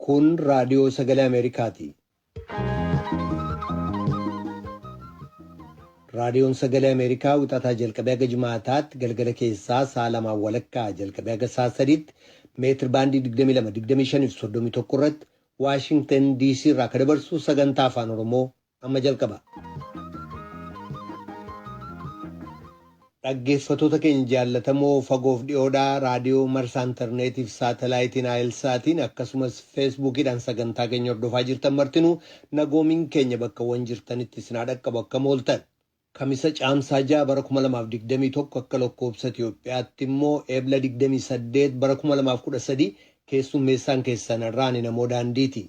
Kun raadiyoo sagalee Ameerikaati. Raadiyoon sagalee Ameerikaa wixataa jalqabee haga Jimaataatti galgala keessaa sa'a lamaan walakkaa jalqabee haga sa'a sadiitti meetir baandii 22-25-31 irratti Waashingtan DC irraa kan dabarsu sagantaa afaan Oromoo amma jalqaba. Dhaggeeffattoota keenya jaallatamoo fagoof dhiyoodhaa raadiyoo marsaa intarneetiif saatalaayitiin Aayilsaatiin akkasumas feesbuukiidhaan sagantaa keenya hordofaa jirtan martinuu nagoomiin keenya bakkawwan jirtanitti isin dhaqqabu akkam ooltan. Kamisa caamsaa 6 bara 2021 akka lakkoofsa Itoophiyaatti immoo eebla 28 bara 2013 keessummeessaan keessan irraan namoo daandiiti.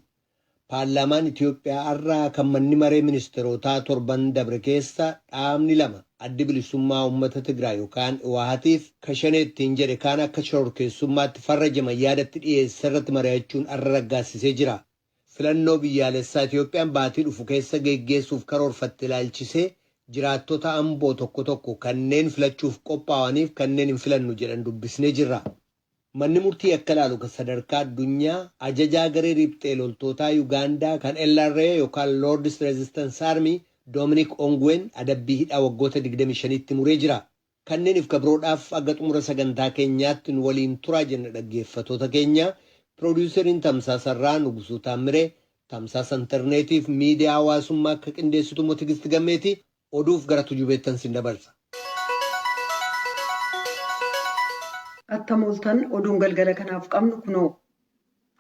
Paarlaamaan Itoophiyaa har'aa kan manni maree ministeerotaa torban dabre keessa dhaabni lama addi bilisummaa uummata Tigraay yookaan Iwaahatiif kashaneettiin jedhe kaan akka shororkeessummaatti farrajaman yaadatti dhiyeesse irratti mari'achuun har'a raggaasisee jira. Filannoo biyyaalessaa Itoophiyaan baatii dhufu keessa geggeessuuf karoorfatte ilaalchisee jiraattota Amboo tokko tokko kanneen filachuuf qophaa'aniif kanneen hin filannu jedhan dubbisnee jirra. Manni murtii akka ilaalu kan sadarkaa addunyaa ajajaa garee riphxee loltootaa Yuugaandaa kan LRA yookaan Lord's Resistance Army Dominic Ongwen adabbii hidhaa waggoota 25tti muree jira. Kanneeniif kabroodhaaf aga xumura sagantaa keenyaatti nu waliin turaa jenna dhaggeeffattoota keenya. Piroodyuseriin Tamsaasarraa Nugusuu Taamiree, Tamsaasa intarneetiif miidiyaa hawaasummaa akka qindeessitu immoo Tigisti Gammeeti. Oduuf gara tujubeettan sin dabarsa. Attamooltan oduun galgala kanaaf qabnu kunoo.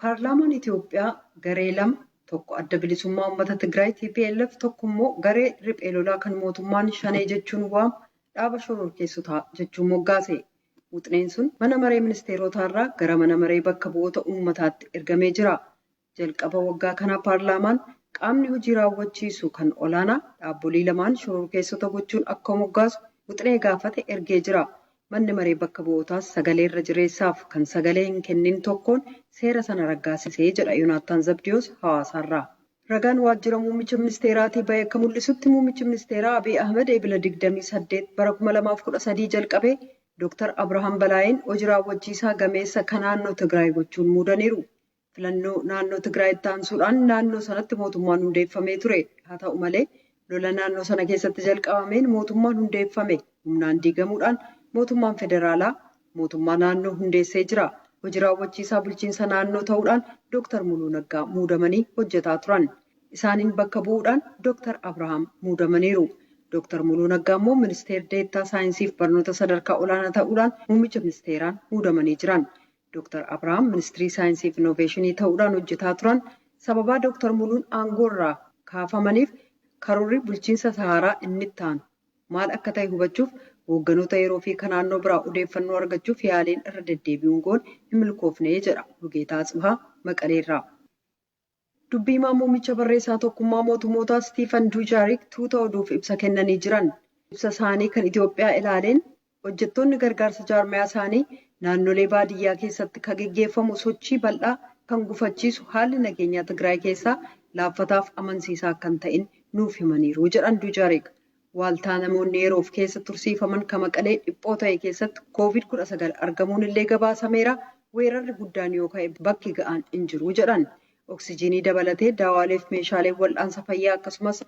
Paarlaamaan Itoophiyaa garee lama tokko adda bilisummaa uummata Tigraay TPLF tokko immoo garee riphee lolaa kan mootummaan shanee jechuun waamu dhaaba shororkeessotaa jechuun moggaase. Wuxneen sun mana maree ministeerotaa irraa gara mana maree bakka bu'oota uummataatti ergamee jira. Jalqaba waggaa kanaa paarlaamaan qaamni hojii raawwachiisu kan olaanaa dhaabbolii lamaan shororkeessota gochuun akka moggaasu wuxnee gaafate ergee jira. Manni maree bakka bu'ootaas sagalee irra jireessaaf kan sagalee hin kennin tokkoon seera sana raggaasisee jedha Yoonaataan Zabdiyoos hawaasaarraa. Ragaan waajjira muummicha ministeeraatii bahee akka mul'isutti muummichi ministeeraa Abiy Ahmed eebila 28 bara 2013 jalqabee Dr. Abrahaam Balaayin hojii raawwachiisaa gameessa kan naannoo Tigraay gochuun muudaniiru. Filannoo naannoo Tigraayitti aansuudhaan naannoo sanatti mootummaan hundeeffamee ture. Haa ta'u malee lola naannoo sana keessatti jalqabameen mootummaan hundeeffame humnaan diigamuudhaan mootummaan federaalaa mootummaa naannoo hundeessee jira. Hojii raawwachiisaa bulchiinsa naannoo ta'uudhaan Dr. Muluu Naggaa muudamanii hojjetaa turan. Isaaniin bakka bu'uudhaan Dr. Abrahaam muudamaniiru. Dr. Muluu Naggaa immoo ministeera deettaa saayinsiif barnoota sadarkaa olaanaa ta'uudhaan muummicha ministeeraan muudamanii jiran. Dr. Abrahaam ministirii saayinsiif inooveeshinii ta'uudhaan hojjetaa turan. Sababaa Dr. Muluun aangoo irraa kaafamaniif karoorri bulchiinsa Saharaa inni itti aanu maal akka ta'e hubachuuf hoogganoota yeroo fi kan naannoo biraa odeeffannoo argachuuf yaaliin irra deddeebi'uun goon hin milkoofne jedha Lugeetaa Tsibahaa Maqaleerraa. Dubbii himaa muummicha barreessaa tokkummaa mootummootaa Stiifan Duujaarik tuuta oduuf ibsa kennanii jiran. Ibsa isaanii kan Itoophiyaa ilaaleen hojjettoonni gargaarsa jaarmayaa isaanii naannolee baadiyyaa keessatti kan geggeeffamu sochii bal'aa kan gufachiisu haalli nageenyaa Tigraay keessaa laaffataaf amansiisaa kan ta'in nuuf himaniiru jedhan Duujaarik. Waaltaa namoonni yeroof keessa tursiifaman kan Maqalee dhiphoo ta'e keessatti COVID-19 argamuun illee gabaasameera. Weerarri guddaan yoo ka'e bakki ga'aan hin jiru jedhan. Oksijiinii dabalatee daawaaleef meeshaalee wal'aansa fayyaa akkasumas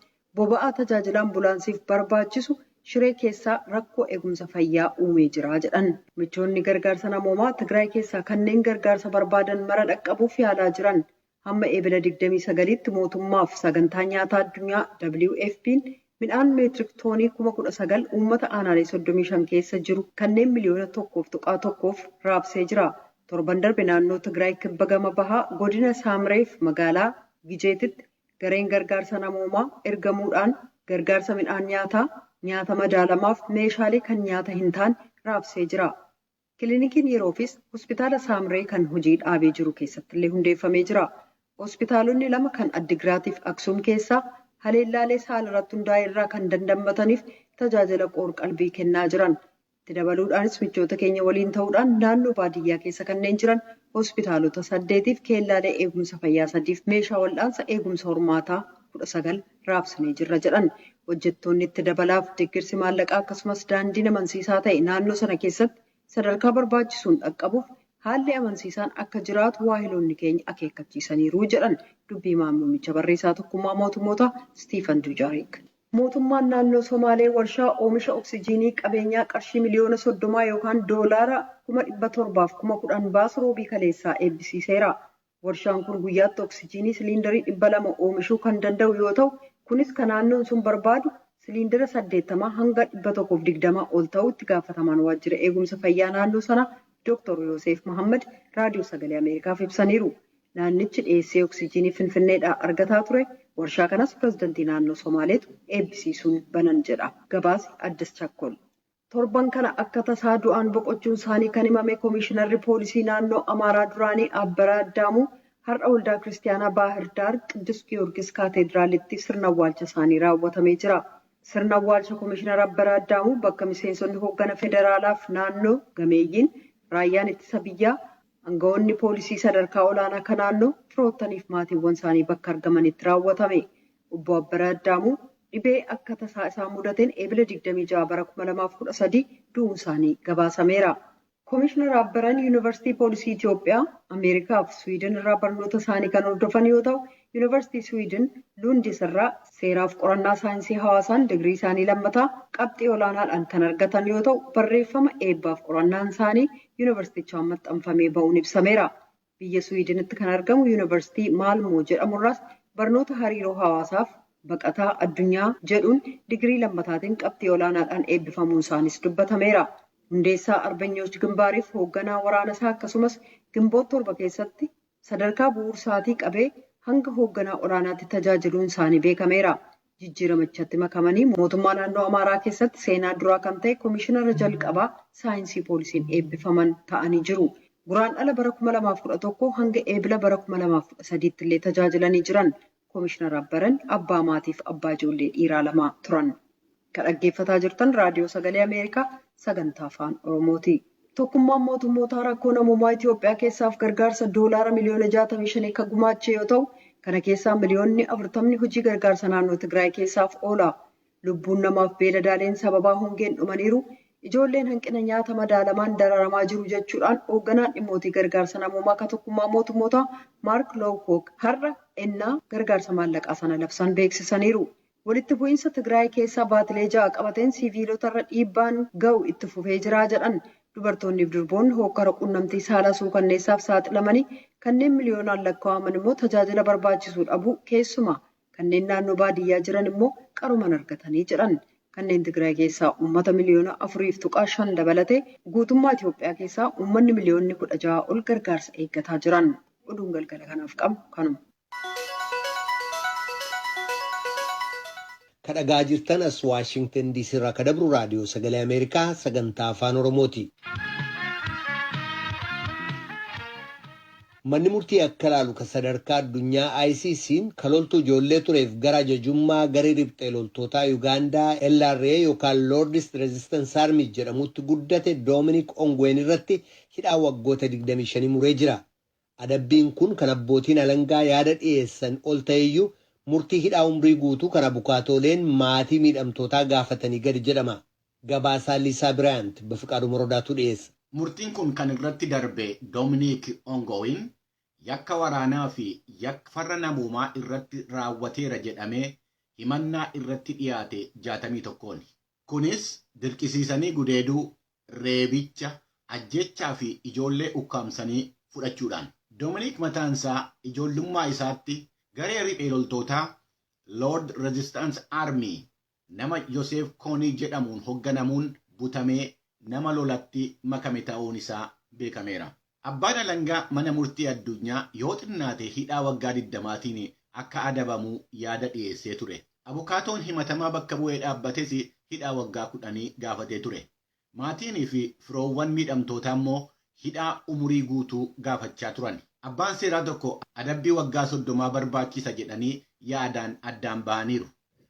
boba'aa tajaajila ambulaansiif barbaachisu shiree keessaa rakkoo eegumsa fayyaa uumee jira jedhan. Michoonni gargaarsa namoomaa Tigraay keessaa kanneen gargaarsa barbaadan mara dhaqqabuuf yaalaa jiran. Hamma eebila 29tti mootummaaf sagantaa nyaataa addunyaa WFP'n midhaan meetirik toonii 19,000 uummata aanaalee 35 keessa jiru kanneen miliyoona 1.1 raabsee jira. Torban darbe naannoo Tigraay kibba gama bahaa godina Saamreef magaalaa Gijeetitti gareen gargaarsa namoomaa ergamuudhaan gargaarsa midhaan nyaataa, nyaata madaalamaaf meeshaalee kan nyaata hin taane raabsee jira. Kiliinikiin yeroofis hospitaala Saamree kan hojii dhaabee jiru keessatti illee hundeeffamee jira. Hospitaalonni lama kan Addigiraatiif Aksuum keessaa haleellaalee saala irratti hundaa'e irraa kan dandammataniif tajaajila qoor-qalbii kennaa jiran. Itti dabaluudhaanis michoota keenya waliin ta'uudhaan naannoo baadiyyaa keessa kanneen jiran hospitaalota 8f keellaalee eegumsa fayyaa 3f meeshaa wal'aansa eegumsa hormaataa 19 raabsanii jirra jedhan. Hojjettoonni itti dabalaaf deeggarsi maallaqaa akkasumas daandiin amansiisaa ta'e naannoo sana keessatti sadarkaa barbaachisuun dhaqqabuuf haalli amansiisaan akka jiraatu waahiloonni keenya akeekkachiisaniiru jedhan dubbii muummicha barreessaa tokkummaa mootummoota Stiifan Duujaarik. Mootummaan naannoo Somaalee warshaa oomisha oksijiinii qabeenyaa qarshii miliyoona 30 yookaan doolaara 710,000 baasu roobii kaleessaa eebbisiiseera. Warshaan kun guyyaatti oksijiinii siliindarii 200 oomishuu kan danda'u yoo ta'u, kunis kan naannoon sun barbaadu siliindara 80 hanga 120 ol ta'u itti gaafatamaan waajjira eegumsa fayyaa naannoo sana Dr. Yoosef Mohaammed raadiyoo sagalee Ameerikaaf ibsaniiru. Naannichi dhiyeessee oksijiinii Finfinneedhaa argataa ture. Warshaa kanas pireezidantii naannoo Somaaleetu eebbisiisuun banan jedha. Gabaasi Addis Chakkol. Torban kana akka tasaa du'aan boqochuun isaanii kan himame Komishinarri Poolisii naannoo Amaaraa duraanii Abbaraa Addaamuu har'a waldaa Kiristaanaa Baahir Daar Qiddus Giyoorgis Kaateediraalitti sirna awwaalcha isaanii raawwatamee jira. Sirna awwaalcha Komishinar Abbaraa Addaamuu bakka miseensonni hooggana federaalaaf naannoo gameeyyiin raayyaan ittisa biyyaa Aangawoonni poolisii sadarkaa olaanaa kan naannoo firoottaniif maatiiwwan isaanii bakka argamanitti raawwatame. Obbo Abbaraa Addaamuu dhibee akka tasaa isaa mudateen eebila 26 bara 2013 du'uun isaanii gabaasameera. Komishinar Abbaraan Yuunivarsiitii Poolisii Itoophiyaa, Ameerikaa fi Swiidin irraa barnoota isaanii kan hordofan yoo ta'u, Yuunivarsiitii Swiidin Luundis irraa seeraaf qorannaa saayinsii hawaasaan digirii isaanii lammataa qabxii olaanaadhaan kan argatan yoo ta'u, barreeffama eebbaaf qorannaan isaanii Yuunivarsiitichaan maxxanfamee ba'uun ibsameera. Biyya Swiidinitti kan argamu Yuunivarsiitii Maalmoo jedhamurraas barnoota hariiroo hawaasaaf baqataa addunyaa jedhuun digirii lammataatiin qabxii olaanaadhaan eebbifamuun isaanis dubbatameera. Hundeessaa Arbanyooch Gimbaariif hoogganaa waraana isaa akkasumas Gimboot 7 keessatti sadarkaa bu'uursaatii qabee hanga hoogganaa olaanaatti tajaajiluun isaanii beekameera. Jijjiiramachatti makamanii mootummaa naannoo Amaaraa keessatti seenaa duraa kan ta'e Komishinara jalqabaa saayinsii poolisiin eebbifaman ta'anii jiru. Guraandhala bara 2011 hanga eebila bara 2013 illee tajaajilanii jiran. Komishinar Abbaran abbaa maatiif abbaa ijoollee dhiiraa 2 turan. Kan dhaggeeffataa jirtan raadiyoo sagalee Ameerikaa sagantaa afaan Oromooti. Tokkummaan mootummoota rakkoo namummaa Itoophiyaa keessaaf gargaarsa doolaara miliyoona 65 kan gumaache yoo ta'u, kana keessaa miliyoonni 40 hojii gargaarsa naannoo Tigraay keessaaf oola. Lubbuun namaaf beeladaaleen sababaa hongeen dhumaniiru. Ijoolleen hanqina nyaata madaalamaan dararamaa jiru jechuudhaan hoogganaan dhimmootii gargaarsa namummaa kan tokkummaa mootummoota Maark Lowcock har'a ennaa gargaarsa maallaqaa sana labsan beeksisaniiru. Walitti bu'iinsa Tigraay keessaa baatilee 6 qabateen siviilotarra dhiibbaan ga'u itti fufee jira jedhan. Dubartoonni fi durboonni hokkara quunnamtii saala suukanneessaaf saaxilamanii kanneen miliyoonaan lakkaa'aman immoo tajaajila barbaachisuu dhabu keessumaa kanneen naannoo baadiyyaa jiran immoo qaruman argatanii jedhan. Kanneen Tigraay keessaa uummata miliyoona 4.5 dabalatee guutummaa Itoophiyaa keessaa uummanni miliyoonni 16 ol gargaarsa eeggataa jiran. Oduun galgala kanaaf qabnu kanuma. Kadhagaa jirtan as Waashingtan DC irraa kadabru raadiyoo sagalee Ameerikaa sagantaa afaan Oromooti. Manni murtii akka ilaalu kan sadarkaa addunyaa ICC'n kan loltuu ijoollee tureef gara ajajummaa garee riphxee loltootaa Ugaandaa LRA yookaan Lord's Resistance Army jedhamutti guddate Dominic Ongwen irratti hidhaa waggoota 25 muree jira. Adabbiin kun kan abbootiin alangaa yaada dhiyeessan ol ta'eyyuu murtii hidhaa umrii guutuu kana bukaatooleen maatii miidhamtootaa gaafatanii gadi jedhama. Gabaasaa Liisaa Biraayant Bafiqaaduu Morodaatu dhiyeessa. Murtiin kun kan irratti darbe Dominic Ongwen yakka waraanaa fi yakka farra namummaa irratti raawwateera jedhamee himannaa irratti dhiyaate 61. Kunis dirqisiisanii gudeeduu, reebicha, ajjechaa fi ijoollee ukkaamsanii fudhachuudhaan. Dominic mataansaa ijoollummaa isaatti garee riphee loltootaa Lord Resistance Army nama Joseph Kony jedhamuun hoogganamuun butamee nama lolatti makame ta'uun isaa beekameera. Abbaan alangaa mana murtii addunyaa yoo xinnaate hidhaa waggaa 20tiin akka adabamu yaada dhiyeessee ture. Abukaatoon himatamaa bakka bu'ee dhaabbates hidhaa waggaa 10 gaafatee ture. Maatiin fi firoowwan miidhamtootaa immoo hidhaa umurii guutuu gaafachaa turan. Abbaan seeraa tokko adabbii waggaa 30 barbaachisa jedhanii yaadaan addaan ba'aniiru.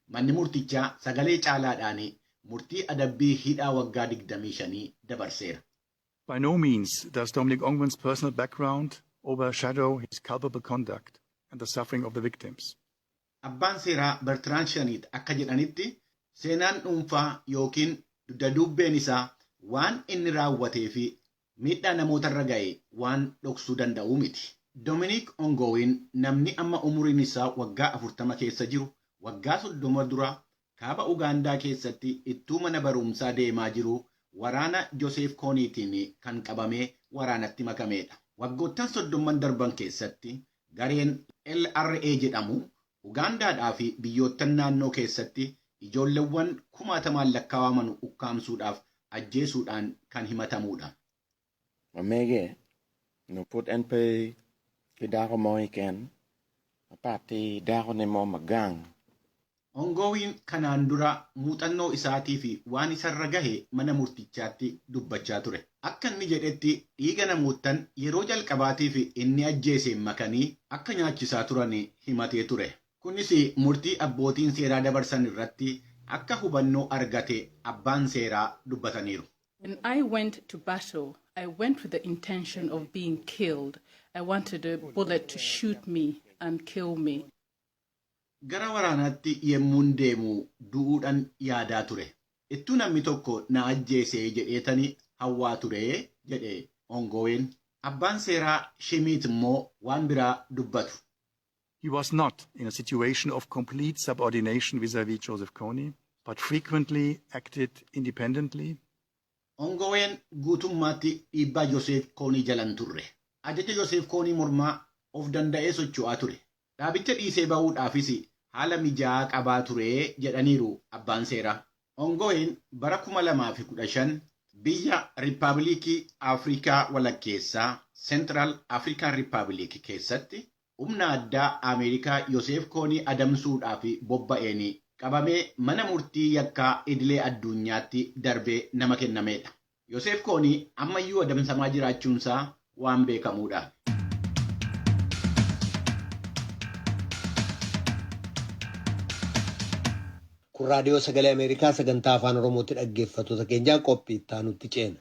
Manni murtichaa sagalee caalaadhaan murtii adabbii hidhaa waggaa 25 dabarseera. By no means does Dominic Ongwen's personal background overshadow his culpable conduct and the suffering of the victims. Abbaan seeraa Bertrand Shaniit akka jedhanitti seenaan dhuunfaa yookiin dudda dubbeen isaa waan inni raawwatee fi miidhaa namootarra ga'e waan dhoksuu danda'u miti. Dominic Ongwen namni amma umuriin isaa waggaa 40 keessa jiru waggaa 30 dura kaaba Ugaandaa keessatti ittuu mana barumsaa deemaa jiru waraana Joseph Koniitiin kan qabamee waraanatti makameedha. Waggoottan 30 darban keessatti gareen LRA jedhamu Ugaandaadhaa fi biyyoottan naannoo keessatti ijoolleewwan 10,000 lakkaa'aman ukkaamsuudhaaf ajjeesuudhaan kan himatamuudha. Mege no put NP kidako mo iken apati dako ne mo magang. Ongwen kanaan dura muuxannoo isaatii fi waan isarra gahe mana murtichaatti dubbachaa ture. Akka inni jedhetti dhiiga namoottan yeroo jalqabaatiif inni ajjeeseen makanii akka nyaachisaa turan himatee ture. Kunis murtii abbootiin seeraa dabarsan irratti akka hubannoo argate abbaan seeraa dubbataniiru. When I went to battle, I went with the intention of being killed. I wanted a bullet to shoot me and kill me. Gara waraanaatti yemmuun deemu du'uudhaan yaadaa ture. Ittuu namni tokko na ajjeesee jedheetani hawwaa ture jedhe Ongwen. Abbaan seeraa Shimiit immoo waan biraa dubbatu. He was not in a situation of complete subordination vis-à-vis Joseph Kony, but frequently acted independently. Ongwen guutummaatti dhiibbaa Joseph Kony jalan turre. Ajaja Joseph Kony mormaa of danda'ee socho'aa ture. Dhaabicha dhiisee ba'uudhaafis haala mijaa'aa qabaa ture jedhaniiru abbaan seeraa. Ongwen bara 2015 biyya Riippaabilikii Afrikaa walakkeessaa Central African Republic keessatti humna addaa Ameerikaa Joseph Kony adamsuudhaaf bobba'een qabamee mana murtii yakkaa idilee addunyaatti darbee nama kennameedha. Joseph Kony ammayyuu adamsamaa jiraachuunsaa waan beekamuudha. Kun raadiyoo sagalee Ameerikaa sagantaa afaan Oromootti dhaggeeffattoota keenyaa qophii itti aanutti ceena.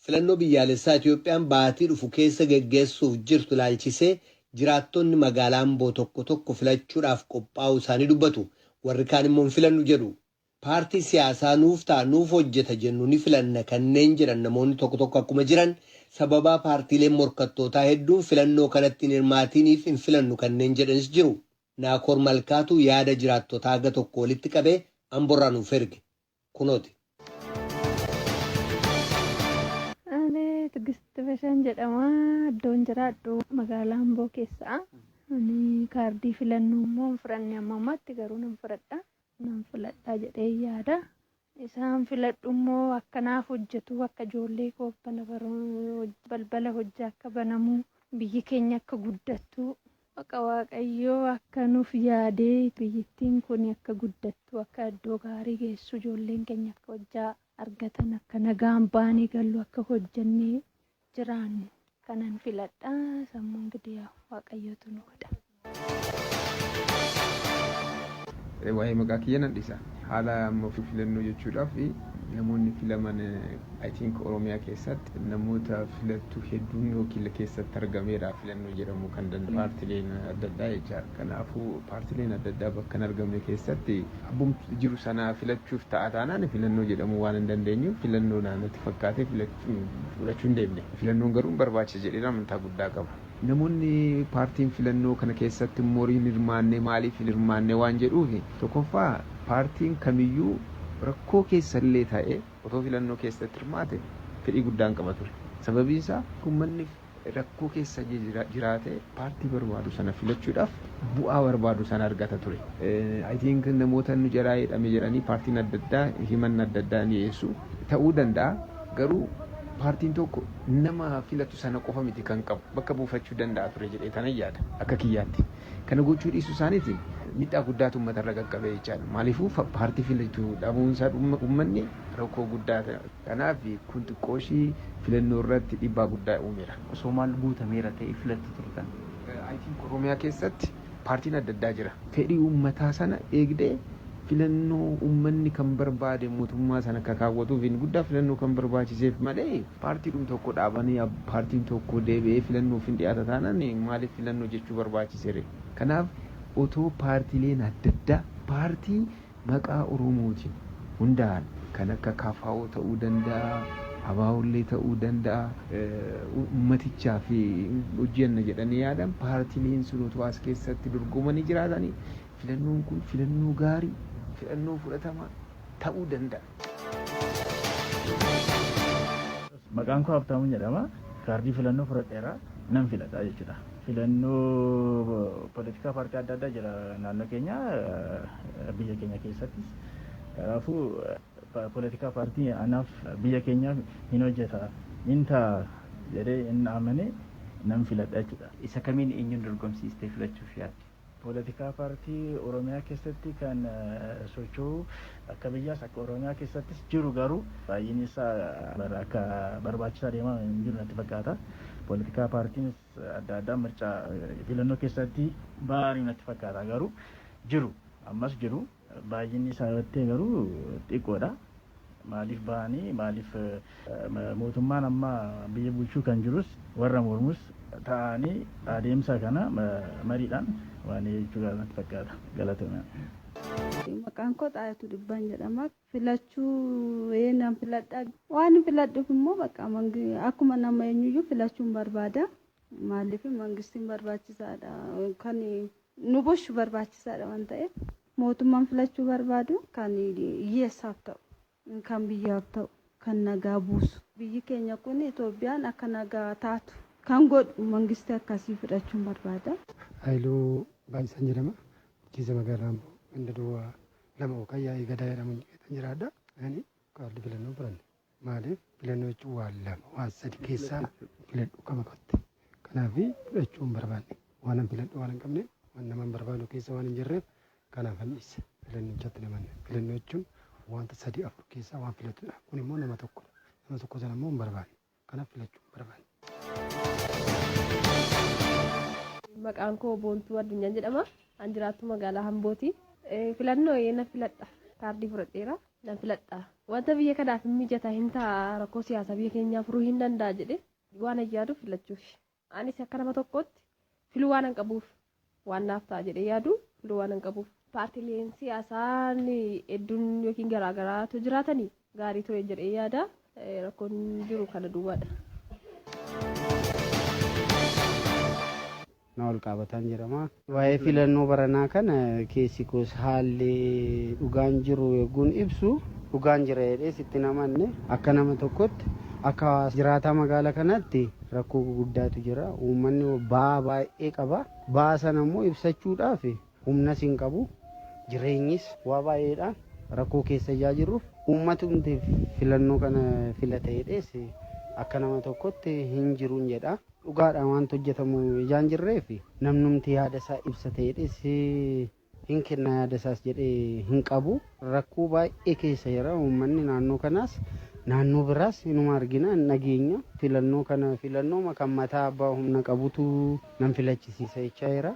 Filannoo biyyaalessaa Itoophiyaan baatii dhufu keessa geggeessuuf jirtu ilaalchisee jiraattonni magaalaa Amboo tokko tokko filachuudhaaf qophaa'uu isaanii dubbatu. Warri kaan immoo hin filannu jedhu. Paartii siyaasaa nuuf ta'a nuuf hojjeta jennu ni filanna kanneen jedhan namoonni tokko tokko akkuma jiran sababaa paartiileen morkattootaa hedduun filannoo kanatti hin hirmaatiniif hin filannu kanneen jedhanis jiru. Naakoor Malkaatu yaada jiraattotaa haga tokko walitti qabee Amboorraa nuuf erge. Kunooti. Tigistii Bashaan jedhama. Iddoon jiraadhu magaalaa Amboo keessaa. Ani kaardii filannoo immoo hin fudhanne amma ammaatti garuu nan fudhadha. Nan filadhaa jedhee yaada. Isaan filadhu immoo akkanaaf hojjetu akka ijoollee koobbana balbala hojii akka banamu biyyi keenya akka guddattu akka waaqayyoo akka nuuf yaadee biyyittiin kun akka guddattu akka iddoo gaarii geessu ijoolleen keenya akka hojjaa argatan akka nagaan baanii gallu akka hojjannee jiraannu kanan filadhaa sammuun gidiyaa waaqayyootu nu godha. Waa'ee maqaa kiyya nan dhisa. Haala amma filannoo jechuudhaaf namoonni filaman I think Oromiyaa keessatti namoota filattu hedduun yookiin keessatti argameera filannoo jedhamu kan danda'u paartileen adda addaa jechaadha. Kanaafuu paartileen adda addaa bakka hin argamne keessatti abbumti jiru sana filachuuf ta'a taanaan filannoo jedhamu waan hin dandeenyuuf filannoo naannootti fakkaatee fudhachuu hin deemne. Filannoon garuu barbaachisa jedhee amantaa guddaa qaba. Namoonni paartiin filannoo kana keessatti moriin hirmaannee maaliif hin hirmaannee waan jedhuuf tokkoffaa paartiin kamiyyuu rakkoo keessallee ta'ee otoo filannoo keessatti hirmaate fedhii guddaan qaba ture. Sababiin isaa uummanni rakkoo keessa jiraate paartii barbaadu sana filachuudhaaf bu'aa barbaadu sana argata ture. I think namoota nu jalaa jedhame jedhanii paartiin adda addaa himanna adda addaa ni dhiyeessu ta'uu danda'a garuu paartiin tokko nama filatu sana qofa miti kan qabu bakka buufachuu danda'a ture jedhee tanan yaada akka kiyyaatti. Kana gochuu dhiisuu isaaniitiin miidhaa guddaatu uummatarra qaqqabee jechaadha. Maaliifuu paartii filatu dhabuunsaa uummanni rakkoo guddaa ta'a. Kanaaf kun xiqqooshii filannoo irratti dhiibbaa guddaa uumeera. Osoo maal guutameera ta'e filatti turtan? I think Oromiyaa keessatti paartiin adda addaa jira. Fedhii uummataa sana eegdee filannoo uummanni kan barbaade mootummaa sana akka kaawwatuuf hin guddaa filannoo kan barbaachiseef malee paartiidhuma tokko dhaabanii paartiin tokko deebi'ee filannoof hin dhiyaata taanaan maaliif filannoo jechuu barbaachiseere. Kanaaf otoo paartiileen adda addaa paartii maqaa Oromootiin hundaan kan akka kafaa'oo ta'uu danda'a, abaawullee ta'uu danda'a, uummatichaa fi hojjenna jedhanii yaadan paartileen sun otoo as keessatti dorgomanii jiraatanii filannoon kun filannoo gaarii, filannoo fudhatamaa ta'uu danda'a. Maqaan koo Habtaamuu jedhama. Kaardii filannoo fudhadheera nan filadha jechuudha. Filannoo poolitikaa paartii adda addaa jira naannoo keenya biyya keenya keessattis. Kanaafuu poolitikaa paartii anaaf biyya keenya hin hojjeta hin ta'a jedhee hin amane nan filadha jechuudha. Isa kamiin eenyuun dorgomsiistee filachuuf yaadde? Poolitikaa paartii Oromiyaa keessatti kan socho'u akka biyyaas akka Oromiyaa keessattis jiru garuu baay'inni isaa akka barbaachisaa deemaa hin jiru natti fakkaata. Poolitikaa paartiin adda addaa mircaa filannoo keessatti baay'ee natti fakkaata garuu jiru ammas jiru baay'inni isaa irratti garuu xiqqoodha. Maaliif ba'anii maaliif mootummaan amma biyya bulchuu kan jirus warra mormus ta'anii adeemsa kana mariidhaan waan jechuudha natti fakkaata. Galatoomaa. Maqaan koo Xaayatuu Dhibbaan jedhama. Filachuu nan filadha. Waan filadhuuf immoo bakka akkuma nama eenyuyyuu filachuun barbaada. Maaliif mangistiin barbaachisaadha. Kan nu bulchu barbaachisaadha waan ta'eef mootummaan filachuu barbaadu kan hiyyeessaaf ta'u, kan biyyaaf ta'u, kan nagaa buusu. Biyyi keenya kun Itoophiyaan akka nagaa taatu kan godhu mangistii akkasii fudhachuun barbaada. Haayiluu Baay'isan jedhama. Bulchiinsa magaalaa Amboo ganda duwwaa lama yookaan yaa'ii gadaa jedhamuun jiraadha. Ani kaardii filannoo filanne. Maaliif filannoo jechuun waan lama waan sadi keessaa filadhu qaba qotte. Kanaaf fudhachuu hin barbaanne. Waan an filadhu waan hin qabne waan nama hin barbaadu keessa waan hin jirreef kanaaf an dhiise. Filannoo jatti namanne. Filannoo jechuun wanta sadii afur keessaa waan filatudha. Kun immoo nama tokkodha. Nama tokko sana immoo hin barbaanne. Kanaaf filachuu hin barbaanne. Maqaan koo Boontuu Addunyaa jedhama. An jiraattu magaalaa Ambooti. Filannoo na filadha. Kaardii fudhadheera. Nan filadha. Wanta biyya kanaaf mijataa hin ta'a rakkoo siyaasaa biyya keenyaa furuu hin danda'a jedhe waan yaadu filachuuf. Anis akka nama tokkootti filuu waan hin qabuuf waan naaf ta'a jedhee yaadu filuu waan hin qabuuf. Paartileen siyaasaa hedduun yookiin garaagaraatu jiraatanii gaarii ta'e jedhee yaada. Rakkoon jiru kana duwwaadha. Na ol qabataan jedhama. Waa'ee filannoo baranaa kana keessi koos haalli dhugaan jiru eeguun ibsu dhugaan jira jedhee sitti namanne akka nama tokkotti akka jiraataa magaalaa kanaatti rakkoo guddaatu jira. Uummanni ba'aa baay'ee qaba. Ba'aa sana immoo ibsachuudhaaf humna hin qabu. Jireenyis waa baay'eedhaan rakkoo keessa jirruuf uummatumti filannoo kana filata jedhees akka nama tokkotti hin jiruun jedha. Dhugaadhaan wanti hojjetamu ijaan jirreef namnumti yaada isaa ibsate jedhees hin kenna yaada isaas jedhee hin qabu. Rakkoo baay'ee keessa jira uummanni naannoo kanaas naannoo biraas inuma argina nageenya filannoo kana filannoo kan mataa abbaa humna qabutu nan filachisiisa jechaa jira.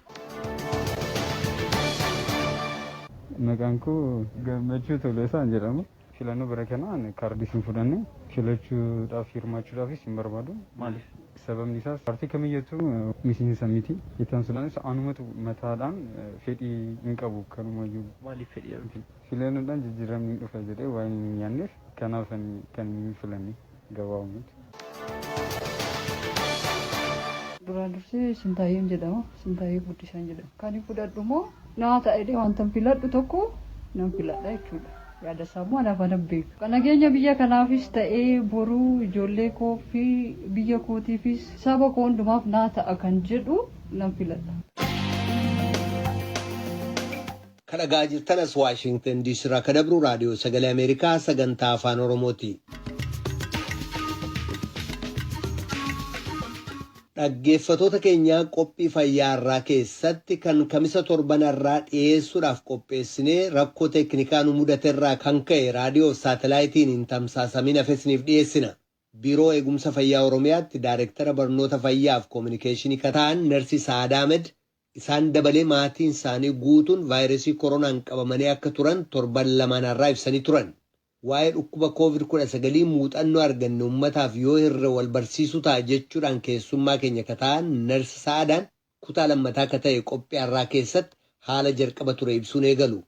Maqaan koo Gammachuu Toleesaan jedhama. Filannoo bara kanaan kaardii hin fudhanne filachuudhaaf hirmaachuudhaafis hin barbaadu. Maaliif? Sababni isaas paartii kamiyyattuu miseensa miti. Ittaan sudhaanis anumatu mataadhaan fedhii hin qabu kanumayyuu. Maaliif fedhii dhabde? Filannoodhaan jijjiiramni hin dhufa jedhee waan hin yaanneef kanaaf kan hin filanne gabaabumatti. Duraan dursee Sintaayyeen jedhama. Sintaayyee Guddisaan jedhama. Kan hin fudhadhu immoo naa ta'ee wanta filadhu tokko nan filadha jechuudha. Yaada sammuu anaaf anan beeku. Kan nageenya biyya kanaafis ta'ee boruu ijoollee koo fi biyya kootiifis saba koo hundumaaf naa ta'a kan jedhu nan filadha. Kan dhagaa jirtanas Waashingtan DC irraa kan dabru raadiyoo sagalee Ameerikaa sagantaa afaan Oromooti. Dhaggeeffatoota keenyaa qophii fayyaa irraa keessatti kan kamisa torbanarraa dhiyeessuudhaaf qopheessinee rakkoo teeknikaa nu mudate irraa kan ka'e raadiyoo saatalaayitiin hin tamsaasamin hafesniif dhiyeessina. Biiroo Eegumsa Fayyaa Oromiyaatti Daayireektara Barnoota Fayyaaf Koominikeeshinii Kataan Narsi Saadaa Ahmed isaan dabalee maatiin isaanii guutuun vaayirasii koronaan qabamanii akka turan torban lamaanarraa ibsanii turan. Waa'ee dhukkuba COVID-19 muuxannoo arganne uummataaf yoo irra wal barsiisuu ta'a jechuudhaan keessummaa keenya kataan Narsi Saadaan kutaa lammataa akka ta'e qophii har'aa keessatti haala jalqaba ture ibsuun eegalu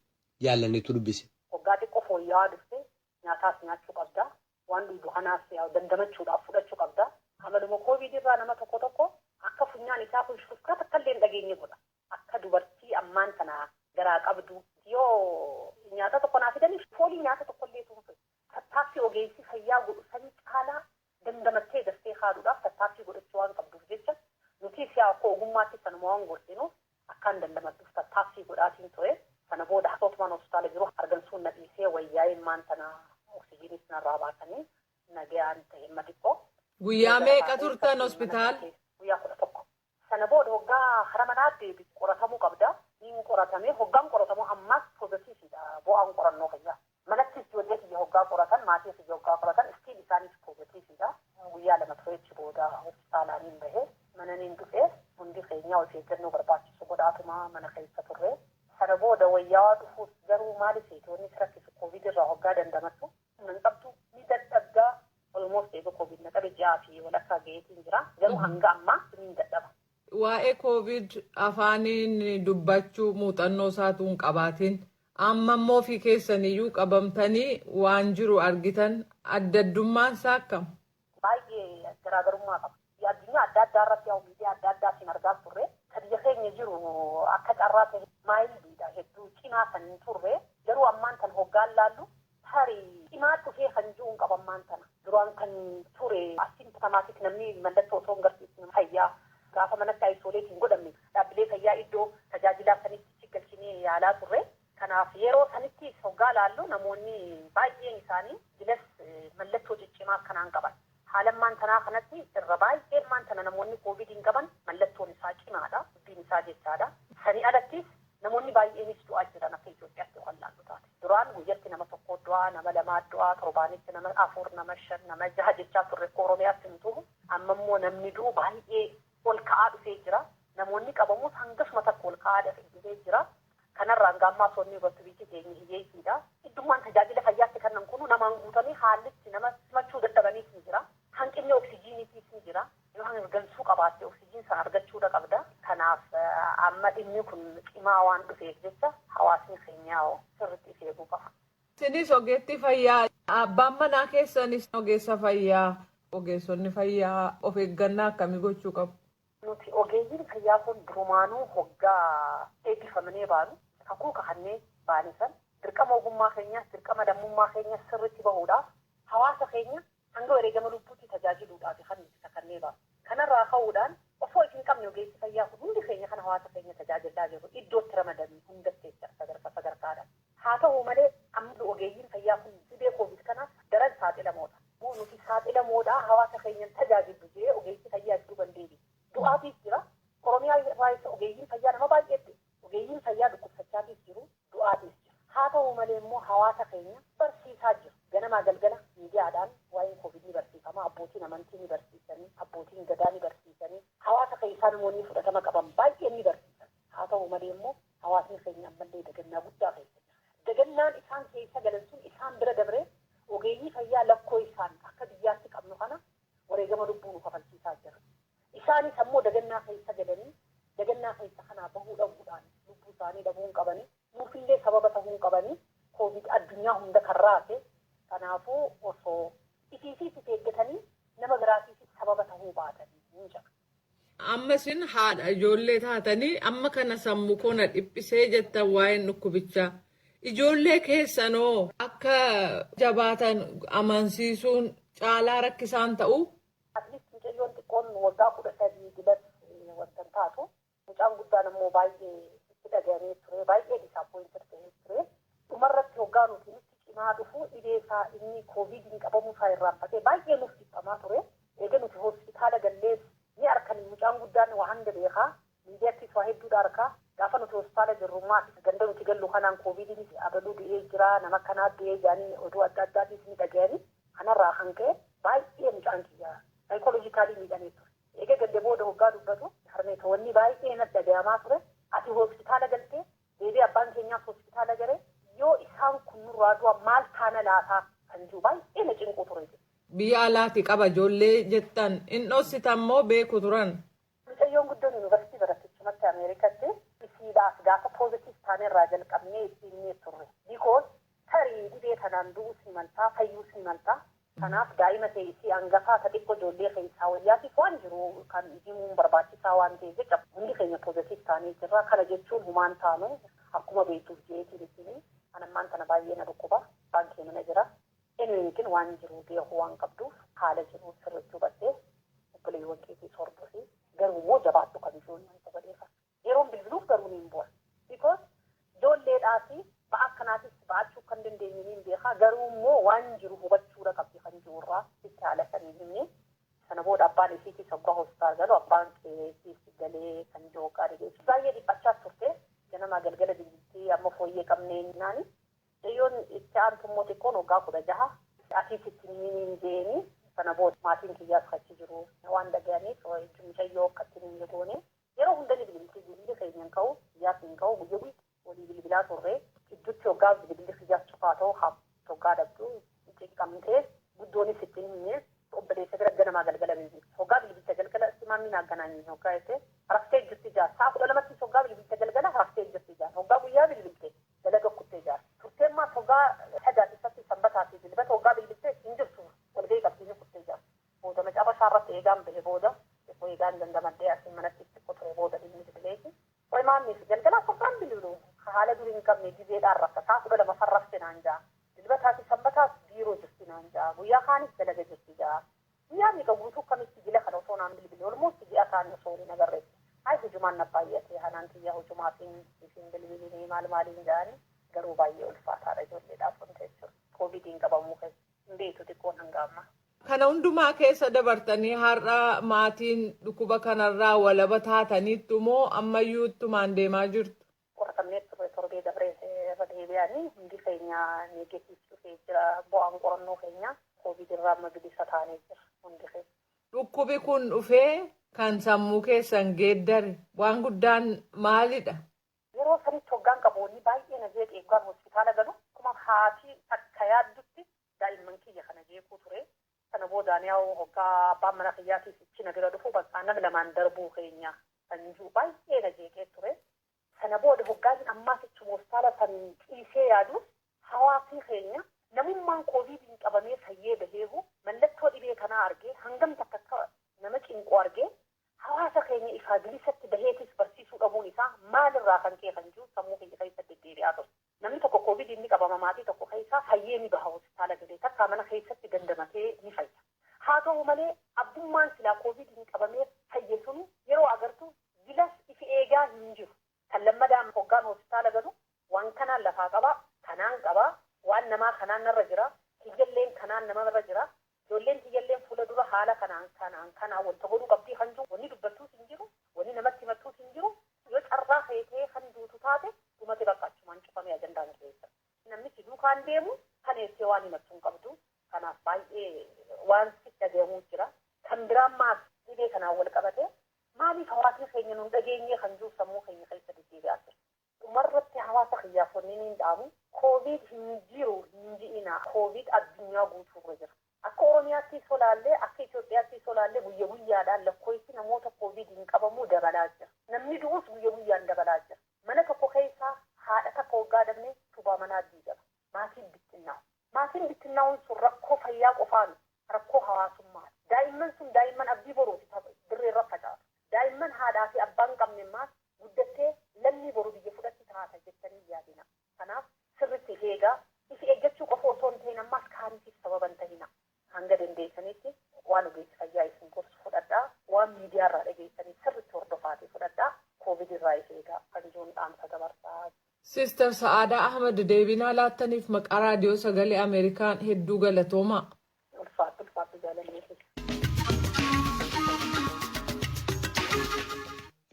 jaallanneetu dubbise. Waggaa xiqqoo fooyya'aa dhufte nyaataas nyaachuu qabda. Waan dhugu kanaas dandamachuudhaaf fudhachuu qabda. Amaluma COVID irraa nama tokko akka funyaan isaa kun shufkaata akkallee hin dhageenye godha. Akka dubartii ammaan tana garaa qabdu yoo nyaata tokko naa fidanii foolii nyaata tokkollee tuunfe. Tattaaffii ogeessi fayyaa godhu sanii caalaa dandamattee dastee haaduudhaaf tattaaffii godhachuu waan qabduuf jecha nuti siyaa akka ogummaatti sanuma waan gorsinuuf akkaan dandamattuuf tattaaffii godhaatiin ture. Sana booda haasootumaan hospitaala jiru argamsuun na dhiisee wayyaa'een maan tana oksijiinis narraa baasanii nagayaan ta'e xiqqoo. Guyyaa meeqa turtan hospitaala? Guyyaa 11. Sana booda hoggaa hara manaatti qoratamuu qabda. Niin qoratamee hoggaan qoratamu ammaas poozitiividha bu'aan qorannoo fayyaa. Manattis ijoollee kiyya hoggaa qoratan maatii kiyya hoggaa qoratan istiin isaanis poozitiividha. Guyyaa 2 tureechi booda hospitaalaaniin bahee mananiin dhufee hundi keenyaa of eeggannoo barbaachisu godhaatuma mana keessa turre. Sana booda wayyaa dhufuus garuu maaliif itoonni rakkisu COVID irraa hoggaa dandamattu hin qabdu ni dadhabdaa almost eega COVID na qabe ji'aa fi walakkaa gaheetiin jira garuu hanga ammaa ni dadhaba. Waa'ee COVID afaaniin dubbachuu muuxannoo isaatu hin qabaatiin amma immoo fi keessaniyyuu qabamtanii waan jiru argitan addaddummaan isaa akkam? Baay'ee garaagarummaa qaba. Addunyaa adda addaa irratti yaa miidiyaa adda addaatiin argaa turre biyya keenya jiru akka carraa ta'e maayiliidha hedduu cimaa kan hin turre garuu ammaan tan hoggaan laallu tarii cimaa dhufee kan jiru hin qabammaan tana duraan kan ture asimptomaatik namni mallattoo osoo hin garsiisne fayyaa gaafa manatti aisooleetiin godhamne dhaabbilee fayyaa iddoo tajaajilaa sanitti galchinee yaalaa turre kanaaf yeroo sanitti hoggaa laallu namoonni baay'een isaanii jilas mallattoo ciccimaa kanaan qaban. Haalammaan tanaa kanatti irra baay'een maan tana namoonni COVID hin qaban mallattoon isaa cimaadha. Dubbiin isaa jechaadha. Sanii alattis namoonni baay'eenis du'aa jiran akka Itoophiyaatti wal'aantu taate. Duraan guyyatti nama 1 du'aa, nama 2 du'aa, torbaanitti nama 4, nama 5, nama 6 jechaa turre Oromiyaatti hin turu. Amma immoo namni du'u baay'ee ol ka'aa dhufee jira. Namoonni qabamus hangasuma takka ol ka'aa dhufee jira. Kanarraan gaammaa soonni irratti biyyi keenya hiyyeessiidha. Iddummaan tajaajila fayyaatti kannan kunu namaan guutanii haallitti nama simachuu dadhabaniif ni jira. Hanqinni oksijiiniitiif ni jira. Yoo hangansuu qabaatte oksijiin sana argachuudha qabda. Kanaaf amma dhimmi kun cimaa waan dhufeef jecha hawaasni keenyaa sirriitti of eeguu qaba. Isinis ogeetti fayyaa abbaan manaa keessanis ogeessa fayyaa ogeessonni fayyaa of eeggannaa akkamii gochuu qabu? Nuti ogeeyyiin fayyaa kun durumaanuu hoggaa eebbifamanii baanu kakuu kahannee baanisan dirqama ogummaa keenyas dirqama lammummaa keenyas sirriitti bahuudhaaf hawaasa keenya hanga wareegama lubbuutti tajaajiluudhaaf kan nuti takannee baanu. Kanarraa ka'uudhaan osoo hin qabne ogeessi fayyaa kun hundi keenya kan hawaasa keenya tajaajilaa jiru iddootti ramadamee hundatti sadarkaadhaan. Haa ta'u malee amma ogeeyyiin fayyaa kun dhibee COVID kanaaf daran saaxilamoodha. Moo nuti saaxilamoodhaa hawaasa keenyan tajaajilu jee ogeessi fayyaa iddoo bandeebi. Du'aatiif jira. Oromiyaa irraa isa ogeeyyiin fayyaa nama baay'eetti. Ogeeyyiin fayyaa dhukkubsachaatiif jiru du'aatiif jira. Haa ta'u malee immoo hawaasa keenya barsiisaa jiru. Ganamaa galgala miidiyaadhaan waa'ee COVID ni barsiifama. Abbootiin amantii ni barsiisanii, abbootiin gadaa ni barsiisanii, hawaasa keessaa namoonni fudhatama qaban baay'een ni barsiisan. Haa ta'u malee immoo hawaasni keenya ammallee dagannaa guddaa keessa jira. Dagannaan isaan keessa galan sun isaan bira dabree ogeeyyii fayyaa lakkoo isaan akka biyyaatti qabnu kana wareegama lubbuu nu kafalchiisaa jira. Isaanis ammoo dagannaa keessa galanii dagannaa keessa kanaa bahuu dhabuudhaan lubbuu isaanii dhabuu hin qabanii nuufillee sababa ta'uu hin qabanii COVID addunyaa hunda kan raase kanaafuu osoo isiisiis eeggatanii nama biraatiifis sababa ta'uu baatanii ni jira. Amma isin haadha ijoollee taatanii amma kana sammuu kona dhiphisee jettan waa'een dhukkubichaa. Ijoollee keessanoo akka jabaatan amansiisuun caalaa rakkisaan ta'uu. Mucayyoon xiqqoon waggaa 13 dilas wanta taatu mucaan guddaan immoo baay'ee itti dhaga'amee ture baay'ee disaappoointir ta'ee ture dhumarratti hoggaa nuti nutti cimaa dhufu dhibee isaa inni koovidiin qabamuu isaa irraanfatee baay'ee nuuf dhiphamaa ture eega nuti hospitaala gallees ni arkan mucaan guddaan waa hanga beekaa miidiyaattis waa hedduudha arkaa gaafa nuti hospitaala jirrummaa ganda nuti gallu kanaan koovidiinis abaluu du'ee jira nama kanaa du'ee jaanii oduu adda addaatiis ni dhaga'anii kanarraa hanqee baay'ee mucaan kiyyaa saayikooloojikaalii miidhamee ture. Egaa ganda booda hoggaa dubbatu harmeeta wanni baay'ee natti dhaga'amaa ture. Ati hospitaala galtee deebii abbaan keenyaaf hospitaala galee yoo isaan kun nurraa du'a maal taana laataa kan jiru baay'ee na cinquu ture. Biyya alaati qaba ijoollee jettan inni dhossitan moo beeku turan? Mucayyoon guddoon yuunivarsiitii barattichumatti Ameerikaatti isiidhaaf gaafa poozitiif taanerraa jalqabnee ittiin turre. Bikoos tarii dhibee kanaan du'uus ni maltaa fayyuus ni maltaa. Kanaaf daa'ima ta'e isii hangafaa ta xiqqoo ijoollee keessaa wayyaatiif waan jiru kan himuun barbaachisaa waan ta'eef jecha hundi keenya poozitiif taanee jirra. Kana jechuun humaan taanu akkuma beektuuf jeetiin isin anammaan tana baay'ee na dhukkuba baankee mana jira. Eenyuutiin waan jiru beekuu waan qabduuf haala jiru sirriitti hubattee obboleewwan keetii sorbuufi garuu immoo jabaadhu kan ijoolleen wanta godheefa. Yeroon bilbiluuf garuu ni bu'a. Because ijoolleedhaa fi ba'a akkanaatis ba'achuu kan dandeenye ni beekaa garuu immoo waan jiru hubachuudha qabdi kan jirurraa itti haala sanii himne. Sana booda abbaan isiitii sabbaa hospitaal galu abbaan keessiis galee kan jooqaa dhiyeessu. Baay'ee dhiphachaa turte ganama galgala bilbiltii amma fooyyee qabneen naani. Yoon itti aantummoo xiqqoon waggaa 16 asiitti ni deemi. Sana booda maatiin kiyyaas achi jiru waan dhaga'aniif mucayyoo akkatti ni goone. Yeroo hunda ni bilbilti bilbilli keenyan ka'u kiyyaas hin ka'u guyyaa guyyaa walii bilbilaa turre gidduutti waggaa bilbilli kiyyaas cufaa ta'u waggaa dhabdu xiqqamtee guddoonis itti himne obboleessa bira ganamaa galgala bilbilti. Waggaa bilbilcha galgala simaamni naaganaanii waggaa jettee raftee jirti jaar. Sa'a 12 waggaa bilbilcha galgala raftee jirti jaar. Waggaa guyyaa bilbilte dalaga kuttee jaar. Turteemmaa waggaa sadaatiifatti sanbataa fi dilbata waggaa bilbiltee hin jirtu walgahii qabsiisni kuttee jaar. Booda macaafa isaarratti eegaan bahe booda eegaan dandamaddee asiin manatti xiqqoo ture booda bilbilti bileeti. Qoy maammiif galgala waggaan bilbilu haala durii hin qabne gizeedhaan rafta sa'a 12 farrafte naan jaa. Dilbataa fi sanbataas biiroo jirti naan jaa. Guyyaa kaanis dalaga jirti jaa. Guyyaa miidha guutuu kamitti jila kana osoo naan bilbilu olmoos ji'a kaanii osoo hin agarreessu. Hayi hujumaan na baay'ate hanaan tiyyaa hujumaatiin isin bilbilinii maal maaliin jaanii garuu baay'ee ulfaataadha ijoolleedhaaf wanta jechuudha. Koovidiin qabamuu keessa hin beektu xiqqoon hanga ammaa. Kana hundumaa keessa dabartanii har'a maatiin dhukkuba kanarraa walaba taataniittu moo ammayyuu ittumaan deemaa jirtu? Qoratamnee torbee dabree irra deebi'anii hundi keenya neegetiif dhufee jira bu'aan qorannoo keenya koovidirraa amma bilisa taanee jira hundi keenya. Dhukkubi kun dhufee kan sammuu keessan geeddare waan guddaan maalidha? Yeroo sanitti hoggaan qaboonni baay'ee na jeeqee eeggaan hospitaala galu akkuma haati akka yaaddutti daa'imman kiyya kana jeequu ture. Sana boodaan yaa'u hoggaa abbaan mana kiyyaatiif ichi na bira dhufu bakka nama lamaan darbuu keenya kan jiru baay'ee na jeeqee ture. Sana booda hoggaan ammaas ichi hospitaala san dhiisee yaadu hawaasii keenya namummaan koovidiin qabamee fayyee baheehu mallattoo dhibee kanaa argee hangam takka nama cinquu argee hawaasa keenya ifaa bilisatti baheetis barsiisuu dhabuun isaa maalirraa kan kee kan jiru sammuu keenya keessa deddeebi'aa ture. Namni tokko koovidiin ni qabama maatii tokko keessaa fayyee ni baha hospitaala galee takka mana keessatti gandamatee ni fayya. Haa ta'u malee abbummaan silaa koovidiin qabamee fayye sun yeroo agartu bilas ifi eegaa hin jiru. Kan lammadaan hoggaan hospitaala galu waan kanaan lafaa qabaa kanaan qabaa waan namaa kanaan narra jira tiyyalleen kanaan namarra jira. Ijoolleen tiyyalleen fuula dura haala kanaan wanta godhuu qabdii kan jiru wanni dubbattuus hin jiru wanni namatti himattuus hin jiru yoo carraa feetee kan duutu taate dhumate bakka achumaan cufamee ajandaan keessa. Namni si duukaan deemu kan eessee waan himattuu hin qabdu kanaaf baay'ee waan si dhaga'amuu jira. Kan biraan maas dhibee kanaan wal qabate maaliif hawaasni keenya nun dhageenyee kan jiru sammuu keenya keessa deddeebi'aa jira. Dhumarratti hawaasa kiyyaafonni ni dhaamu koovid hin jiru hin ji'ina koovid addunyaa guutuurra jira. Akka Oromiyaatti solaallee akka Itoophiyaatti solaallee guyya guyyaadhaan lakkoofsi namoota koovidiin qabamuu dabalaa jira. Namni du'us guyya guyyaan dabalaa jira. Mana tokko keessaa haadha takka waggaa dabnee tubaa manaa diigama. Maatiin bittinnaa'u. Maatiin bittinnaa'uun sun rakkoo fayyaa qofaan rakkoo hawaasummaa. Daa'imman sun daa'imman abdii boruuti dirreerra facaatu. Daa'imman haadhaa fi abbaan qabne maas guddattee lammii boru biyya fudhatti taata jettanii yaadina. Kanaaf sirriitti eegaa ifi eeggachuu qofa osoo hin ta'in ammaas kaaniitiif sababan ta'ina. Hanga dandeessanitti waan ogeessi fayyaa isin gorsu fudhadhaa waan miidiyaarraa dhageessanii sirriitti hordofaatii fudhadhaa koovidirraa eegaa kan jiruun dhaamsa dabarsaa. Siistar Sa'aadaa Ahmad deebinaa laattaniif maqaa raadiyoo sagalee Ameerikaan hedduu galatoomaa. Ulfaattu jaalalleefi.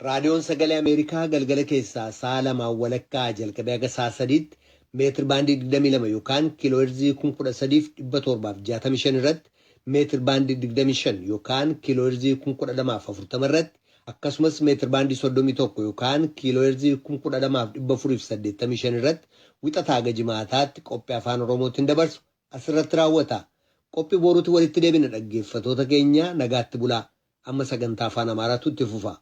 Raadiyoon sagalee Ameerikaa galgala keessaa sa'a 2 walakkaa jalqabee haga sa'a 3tti meetir baandii 22 yookaan kiilooherzii 1765 irratti meetir baandii 25 yookaan kiilooherzii 1040 irratti akkasumas meetir baandii 31 yookaan kiilooherzii 12485 irratti wixataa hanga jimaataatti qophii afaan Oromootiin dabarsu asirratti raawwata. Qophii boruutti walitti deebina dhaggeeffatoota keenya nagaatti bulaa. Amma sagantaa afaan Amaaraatu itti fufa.